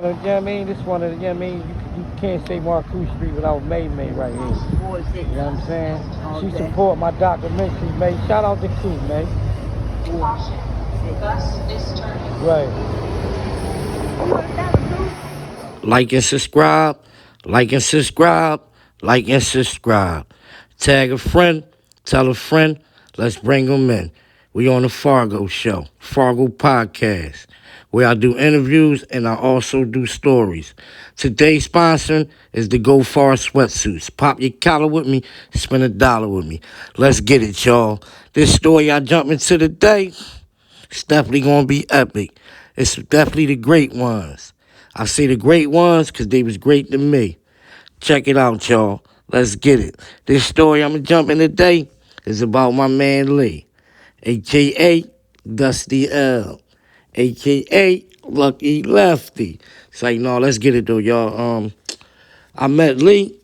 You know what I mean? This one of the, you know what I mean? You can't say Marcoux Street without May May right here. You know what I'm saying? She support my documentary, May. Shout out to Q, May. Caution. Bus is turning. Right. Like and subscribe, like and subscribe, like and subscribe. Tag a friend, tell a friend, let's bring them in. We on the Fargo Show, Fargo Podcast, where I do interviews and I also do stories. Today's sponsor is the Go Far Sweatsuits. Pop your collar with me, spend $1 with me. Let's get it, y'all. This story I jump into today, it's definitely gonna be epic. It's definitely the great ones. I say the great ones because they was great to me. Check it out, y'all. Let's get it. This story I'm going to jump in today is about my man Lee, a.k.a. Dusty L, a.k.a. Lucky Lefty. It's like, no, let's get it, though, y'all. I met Lee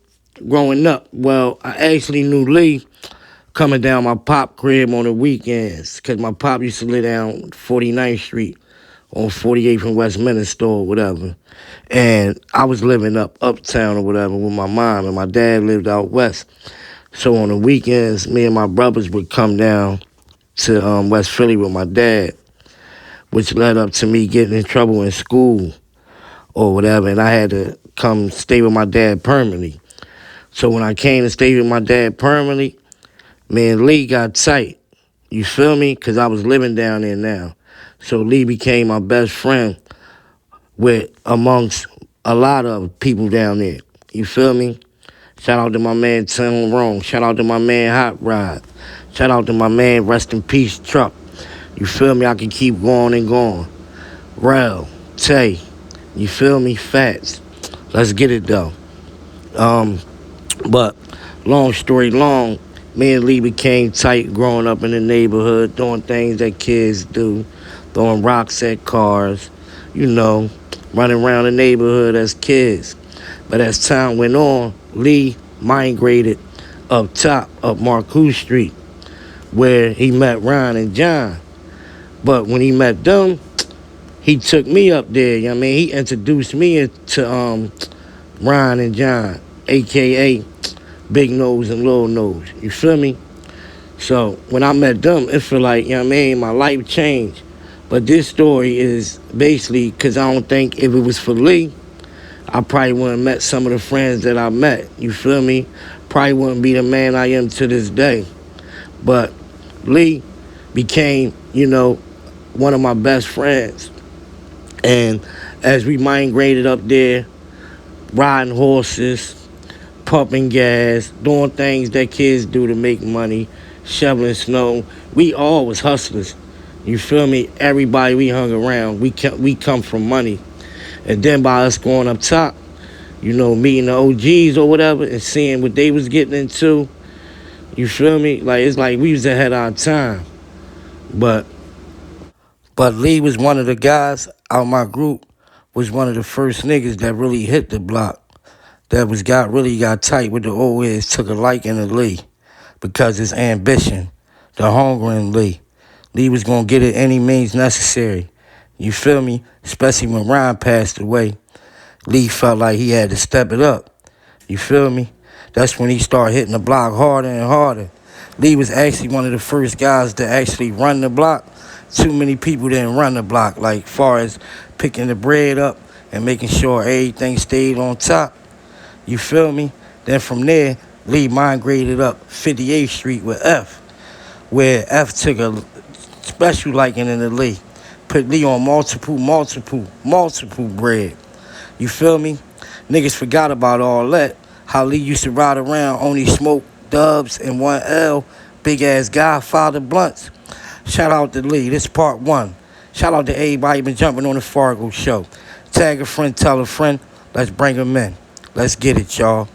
growing up. Well, I actually knew Lee coming down my pop crib on the weekends because my pop used to live down 49th Street on 48th and Westminster or whatever. And I was living uptown or whatever with my mom, and my dad lived out west. So on the weekends, me and my brothers would come down to West Philly with my dad, which led up to me getting in trouble in school or whatever, and I had to come stay with my dad permanently. So when I came to stay with my dad permanently, me and Lee got tight. You feel me? Because I was living down there now. So Lee became my best friend with amongst a lot of people down there. You feel me? Shout out to my man Tim Rome. Shout out to my man Hot Rod. Shout out to my man Rest in Peace Truck. You feel me? I can keep going and going. Rel, Tay. You feel me? Fats. Let's get it though. But long story long, me and Lee became tight growing up in the neighborhood, doing things that kids do, throwing rocks at cars, you know, running around the neighborhood as kids. But as time went on, Lee migrated up top, up Marcoux Street, where he met Ron and John. But when he met them, he took me up there, you know what I mean? He introduced me to Ron and John, a.k.a. Big Nose and Little Nose. You feel me? So when I met them, it felt like, you know what I mean, my life changed. But this story is basically because I don't think if it was for Lee, I probably wouldn't have met some of the friends that I met. You feel me? Probably wouldn't be the man I am to this day. But Lee became, you know, one of my best friends. And as we migrated up there, riding horses, pumping gas, doing things that kids do to make money, shoveling snow. We all was hustlers. You feel me? Everybody we hung around, we come from money. And then by us going up top, you know, meeting the OGs or whatever and seeing what they was getting into, you feel me? Like, it's like we was ahead of our time. But Lee was one of the guys out of my group, was one of the first niggas that really hit the block. That really got tight with the old heads, took a liking to Lee because his ambition, the hunger in Lee. Lee was gonna get it any means necessary. You feel me? Especially when Ron passed away. Lee felt like he had to step it up. You feel me? That's when he started hitting the block harder and harder. Lee was actually one of the first guys to actually run the block. Too many people didn't run the block, like far as picking the bread up and making sure everything stayed on top. You feel me? Then from there, Lee migrated up 58th Street with F, where F took a special liking into Lee. Put Lee on multiple bread. You feel me? Niggas forgot about all that. How Lee used to ride around, only smoke dubs and 1L, big ass Godfather blunts. Shout out to Lee. This part one. Shout out to everybody been jumping on the Fargo Show. Tag a friend, tell a friend. Let's bring them in. Let's get it, y'all.